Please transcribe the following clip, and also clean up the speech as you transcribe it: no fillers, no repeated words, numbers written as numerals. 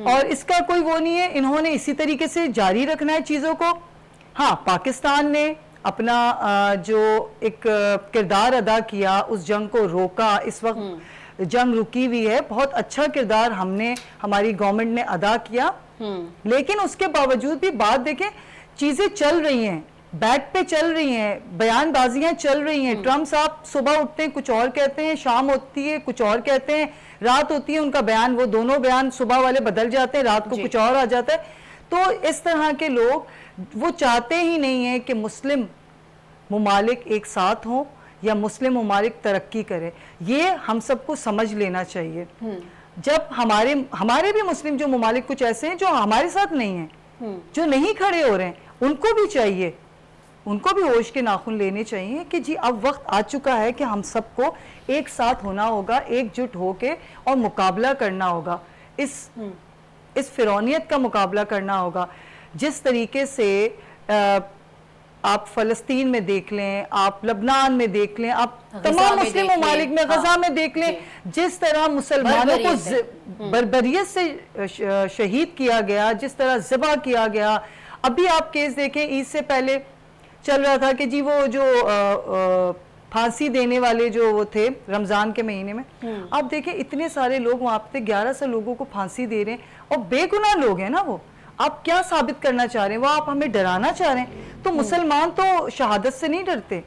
اور اس کا کوئی وہ نہیں ہے, انہوں نے اسی طریقے سے جاری رکھنا ہے چیزوں کو. ہاں, پاکستان نے اپنا جو ایک کردار ادا کیا, اس جنگ کو روکا, اس وقت جنگ رکی ہوئی ہے, بہت اچھا کردار ہماری گورنمنٹ نے ادا کیا. لیکن اس کے باوجود بھی بات دیکھیں, چیزیں چل رہی ہیں, بیک پہ چل رہی ہیں, بیان بازیاں چل رہی ہیں. ٹرمپ صاحب صبح اٹھتے ہیں کچھ اور کہتے ہیں, شام ہوتی ہے کچھ اور کہتے ہیں, رات ہوتی ہے ان کا بیان, وہ دونوں بیان صبح والے بدل جاتے ہیں, رات کو کچھ اور آ جاتا ہے. تو اس طرح کے لوگ وہ چاہتے ہی نہیں ہیں کہ مسلم ممالک ایک ساتھ ہوں یا مسلم ممالک ترقی کرے. یہ ہم سب کو سمجھ لینا چاہیے. جب ہمارے بھی مسلم جو ممالک کچھ ایسے ہیں جو ہمارے ساتھ نہیں ہیں, جو نہیں کھڑے ہو رہے ہیں, ان کو بھی چاہیے, ان کو بھی ہوش کے ناخن لینے چاہیے کہ جی اب وقت آ چکا ہے کہ ہم سب کو ایک ساتھ ہونا ہوگا, ایک جٹ ہو کے اور مقابلہ کرنا ہوگا, اس فرعونیت کا مقابلہ کرنا ہوگا. جس طریقے سے آپ فلسطین میں دیکھ لیں, آپ لبنان میں دیکھ لیں, آپ تمام مسلم ممالک میں, غزہ میں دیکھ لیں, جس طرح مسلمانوں کو بربریت سے شہید کیا گیا, جس طرح ذبح کیا گیا. ابھی آپ کیس دیکھیں, عید سے پہلے چل رہا تھا کہ جی وہ جو پھانسی دینے والے جو وہ تھے رمضان کے مہینے میں, آپ دیکھیں اتنے سارے لوگ وہاں پہ 1100 لوگوں کو پھانسی دے رہے ہیں, اور بے گناہ لوگ ہیں نا وہ. آپ کیا ثابت کرنا چاہ رہے ہیں؟ وہ آپ ہمیں ڈرانا چاہ رہے ہیں. تو مسلمان تو شہادت سے نہیں ڈرتے.